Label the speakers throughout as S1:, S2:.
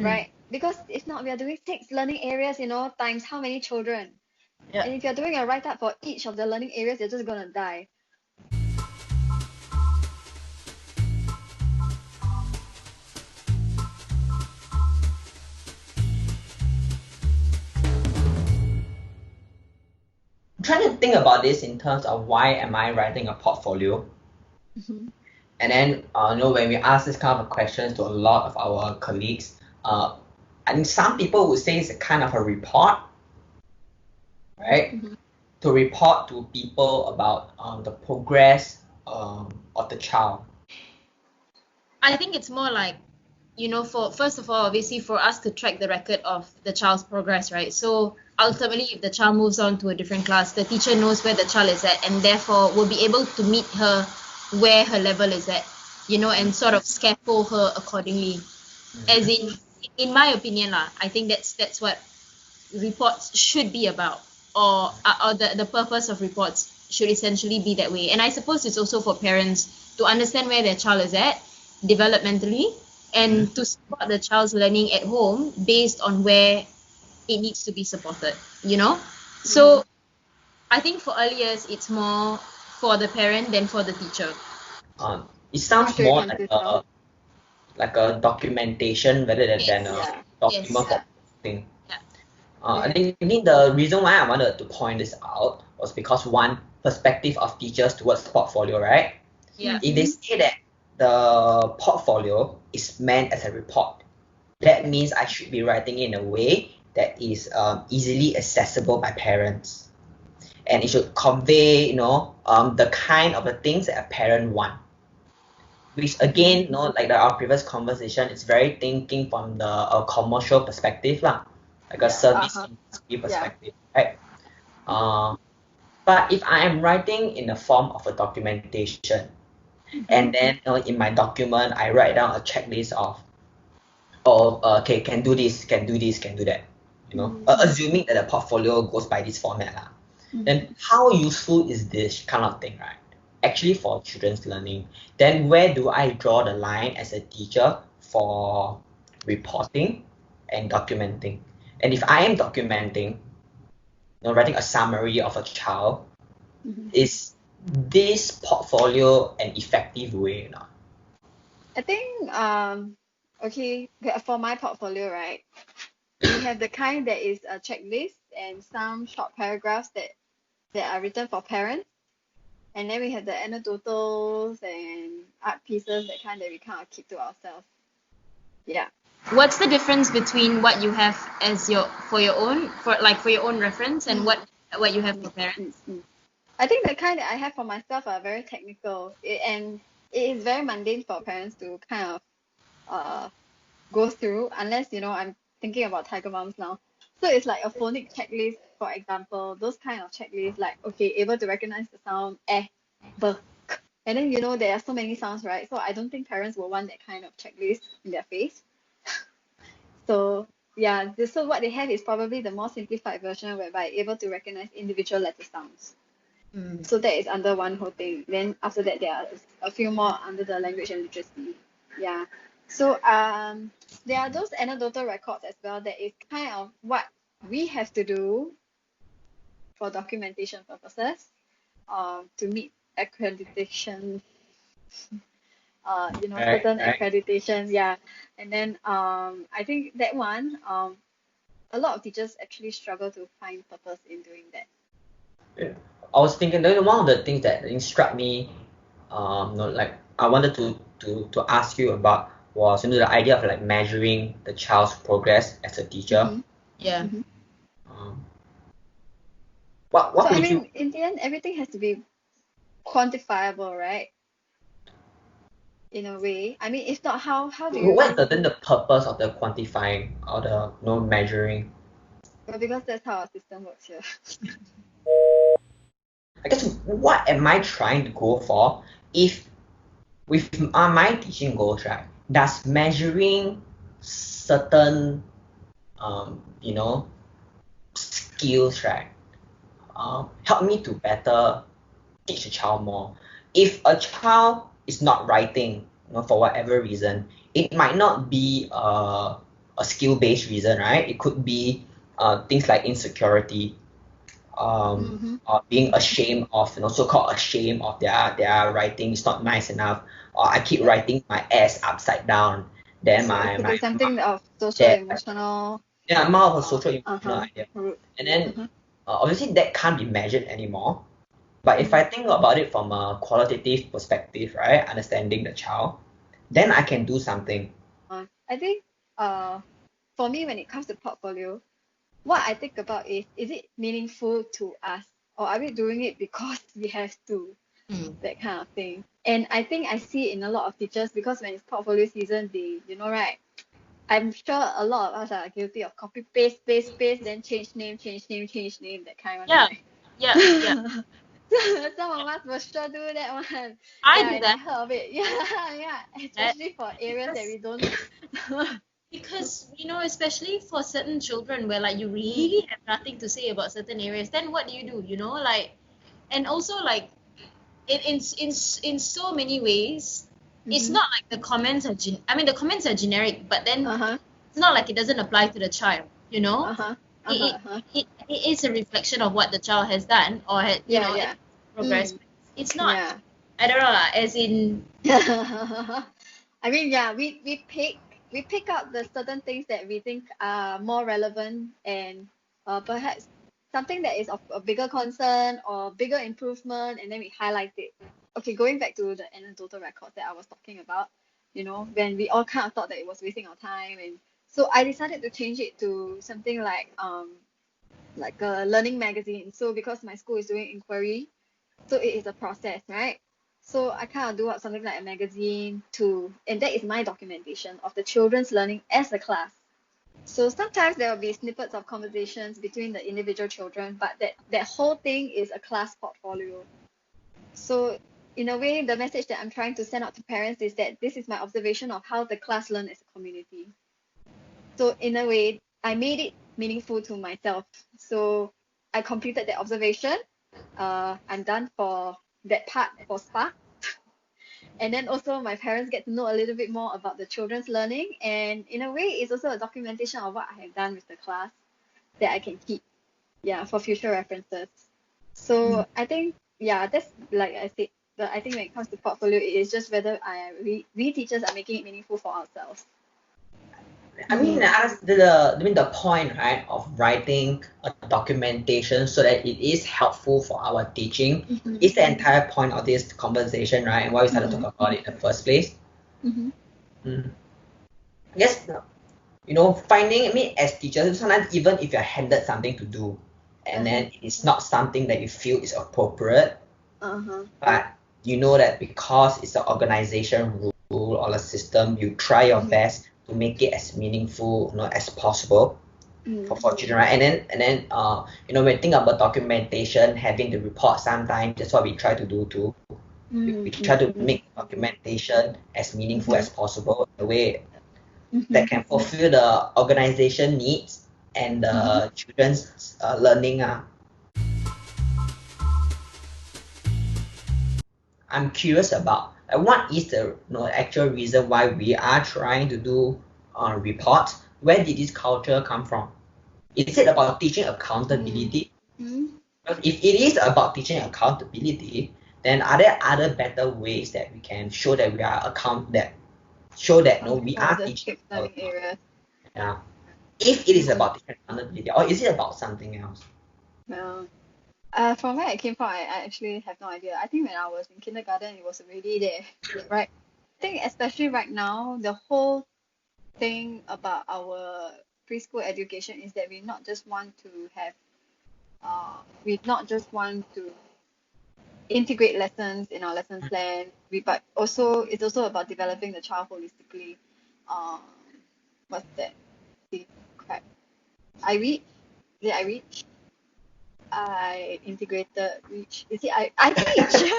S1: right? Because if not, we are doing 6 learning areas, times how many children?
S2: Yeah.
S1: And if you're doing a write-up for each of the learning areas, you're just gonna die.
S3: I'm trying to think about this in terms of why am I writing a portfolio. And then, when we ask this kind of questions to a lot of our colleagues, I think some people would say it's a kind of a report, right? To report to people about the progress of the child.
S2: I think it's more like, for first of all, obviously for us to track the record of the child's progress, right? So ultimately, if the child moves on to a different class, the teacher knows where the child is at and therefore will be able to meet her where her level is at, and sort of scaffold her accordingly. As in my opinion, I think that's what reports should be about, or the purpose of reports should essentially be that way. And I suppose it's also for parents to understand where their child is at developmentally and to support the child's learning at home based on where it needs to be supported, So I think for early years, it's more for the parent than for the teacher.
S3: It sounds
S1: Sure you
S3: more
S1: can
S3: like a documentation rather than a
S1: Yeah.
S3: document
S2: Yes.
S3: for thing.
S2: Yeah.
S3: I think the reason why I wanted to point this out was because one perspective of teachers towards portfolio, right?
S2: Yeah.
S3: If they say that the portfolio is meant as a report, that means I should be writing in a way that is easily accessible by parents, and it should convey, the kind of the things that a parent want. Which again, like our previous conversation, it's very thinking from the commercial perspective lah, like a service industry perspective, right? But if I am writing in the form of a documentation, and then in my document I write down a checklist of, okay, can do this, can do this, can do that, assuming that the portfolio goes by this format lah. Then how useful is this kind of thing, right? Actually for children's learning. Then where do I draw the line as a teacher for reporting and documenting? And if I am documenting, writing a summary of a child, is this portfolio an effective way or not?
S1: I think okay, for my portfolio, right, we have the kind that is a checklist and some short paragraphs that are written for parents, and then we have the anecdotals and art pieces, that kind that we kind of keep to ourselves. Yeah.
S2: What's the difference between what you have as for your own reference and what you have for parents?
S1: I think the kind that I have for myself are very technical, and it is very mundane for parents to kind of go through, unless I'm thinking about Tiger Moms now. So it's like a phonic checklist, for example, those kind of checklists, like, okay, able to recognize the sound b, k, and then there are so many sounds, right? So I don't think parents will want that kind of checklist in their face. So yeah, so what they have is probably the more simplified version, whereby able to recognize individual letter sounds. So that is under one whole thing. Then after that, there are a few more under the language and literacy. Yeah. So there are those anecdotal records as well. That is kind of what we have to do for documentation purposes, to meet accreditation. Certain accreditation. Yeah. And then I think that one, a lot of teachers actually struggle to find purpose in doing that.
S3: Yeah. I was thinking that one of the things that struck me, like I wanted to ask you about was the idea of like measuring the child's progress as a teacher.
S2: Yeah.
S3: What
S1: So
S3: would you?
S1: in the end, everything has to be quantifiable, right? In a way. I mean, if not, how do you?
S3: What is then the purpose of the quantifying or the measuring?
S1: Well, because that's how our system works here.
S3: I guess what am I trying to go for? If with my teaching goals, right, does measuring certain skills, right, help me to better teach a child more? If a child is not writing, for whatever reason, it might not be a a skill-based reason, right? It could be things like insecurity, or being ashamed of, so-called ashamed of their writing. It's not nice enough, or I keep writing my S upside down. Then
S1: So it could be something
S3: my
S1: of social,
S3: that
S1: emotional,
S3: yeah, more of a social emotional
S1: uh-huh,
S3: idea.
S1: root.
S3: And then obviously that can't be measured anymore. But if I think about it from a qualitative perspective, right, understanding the child, then I can do something.
S1: I think for me, when it comes to portfolio, what I think about is it meaningful to us, or are we doing it because we have to, that kind of thing. And I think I see it in a lot of teachers, because when it's portfolio season, they, right, I'm sure a lot of us are guilty of copy paste, paste, paste, then change name, change name, change name, that kind of,
S2: Yeah,
S1: right?
S2: yeah.
S1: Some of us will sure do that one.
S2: I
S1: Yeah,
S2: do
S1: and I
S2: that.
S1: heard of it. Yeah, especially for areas that we don't.
S2: Because especially for certain children where like you really have nothing to say about certain areas, then what do? Like, and also like in so many ways, it's not like the comments are the comments are generic, but then
S1: Uh-huh,
S2: it's not like it doesn't apply to the child.
S1: uh-huh,
S2: It,
S1: uh-huh.
S2: it is a reflection of what the child has done or had
S1: Yeah.
S2: progress. It's not,
S1: Yeah.
S2: I don't know lah, as in
S1: I mean, yeah, we pick up the certain things that we think are more relevant, and perhaps something that is of a bigger concern or bigger improvement, and then we highlight it. Okay, going back to the anecdotal records that I was talking about, when we all kind of thought that it was wasting our time, and so I decided to change it to something like a learning magazine. So because my school is doing inquiry, so it is a process, right? So I kind of do up something like a magazine too, and that is my documentation of the children's learning as a class. So sometimes there will be snippets of conversations between the individual children, but that whole thing is a class portfolio. So in a way, the message that I'm trying to send out to parents is that this is my observation of how the class learn as a community. So in a way, I made it meaningful to myself. So I completed that observation. I'm done for that part for Spark. And then also my parents get to know a little bit more about the children's learning. And in a way, it's also a documentation of what I have done with the class that I can keep, yeah, for future references. So I think, yeah, that's like I said, I think when it comes to portfolio, it is just whether we teachers are making it meaningful for ourselves.
S3: I mean, as the point, right, of writing a documentation so that it is helpful for our teaching is the entire point of this conversation, right? And why we started to talk about it in the first place. Yes, finding, I mean, as teachers, sometimes even if you're handed something to do, and then it's not something that you feel is appropriate, but you know that because it's an organization rule or a system, you try your best to make it as meaningful, as possible for children, right? And then when you think about documentation, having the report, sometimes that's what we try to do too. We try to make documentation as meaningful as possible, the way that can fulfill the organization needs and the children's learning. I'm curious about what is the actual reason why we are trying to do reports. Where did this culture come from? Is it about teaching accountability? Because if it is about teaching accountability, then are there other better ways that we can show that we are show that we are teaching
S1: Learning areas.
S3: Yeah. If it is about teaching accountability, or is it about something else?
S1: Well, from where I came from, I actually have no idea. I think when I was in kindergarten, it was already there, right? I think especially right now, the whole thing about our preschool education is that we not just want to have, we not just want to integrate lessons in our lesson plan, but also it's also about developing the child holistically. Um, what's that? Crap. I reach. Did I reach? I integrated reach. Is it I teach?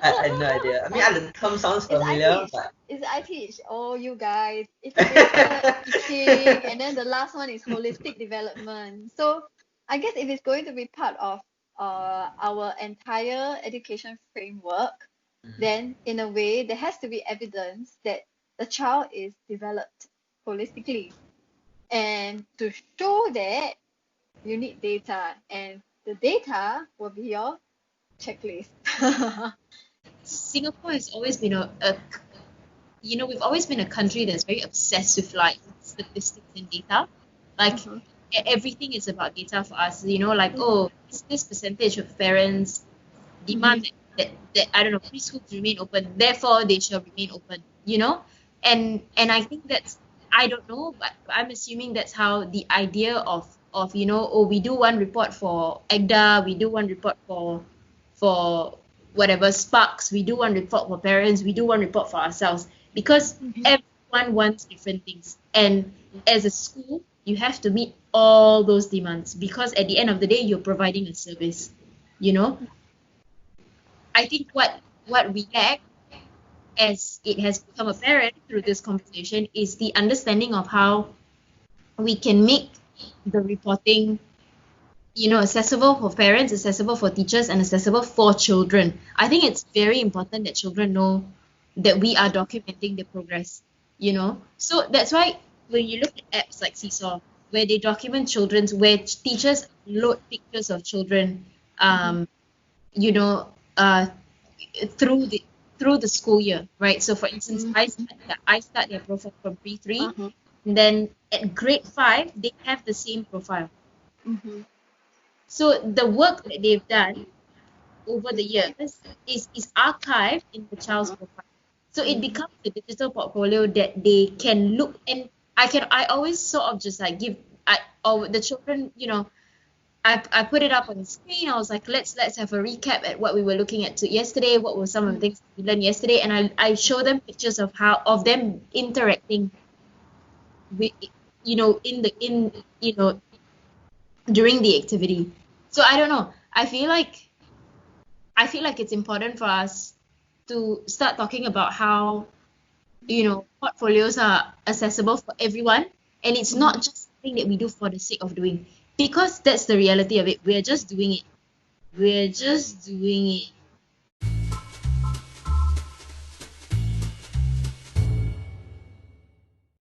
S3: I have no idea. I mean, the term sounds
S1: It's I
S3: familiar,
S1: teach.
S3: but
S1: It's I teach. Oh, you guys, integrated teaching, and then the last one is holistic development. So I guess if it's going to be part of our entire education framework, then in a way there has to be evidence that the child is developed holistically. And to show that, you need data, and the data will be your checklist.
S2: Singapore has always been we've always been a country that's very obsessed with like statistics and data. Like everything is about data for us. Like this percentage of parents demand that I don't know, preschools remain open, therefore they shall remain open. And I think that's, I don't know, but I'm assuming that's how the idea of we do one report for EGDA, we do one report for whatever Sparks, we do one report for parents, we do one report for ourselves, because everyone wants different things. And as a school, you have to meet all those demands, because at the end of the day, you're providing a service. I think what we lack, as it has become apparent through this conversation, is the understanding of how we can make the reporting accessible for parents, accessible for teachers, and accessible for children. I think it's very important that children know that we are documenting the progress, So that's why when you look at apps like Seesaw, where they document children's, where teachers load pictures of children, through the school year, right? So for instance, I start their profile from pre-3, and then at grade 5, they have the same profile. So the work that they've done over the years is archived in the child's profile. So it becomes a digital portfolio that they can look, and I always sort of just like the children, I put it up on the screen. I was like, let's have a recap at what we were looking at yesterday. What were some of the things we learned yesterday? And I show them pictures of them interacting with, during the activity. So I don't know. I feel like it's important for us to start talking about how, portfolios are accessible for everyone, and it's not just something that we do for the sake of doing, because that's the reality of it. We're just doing it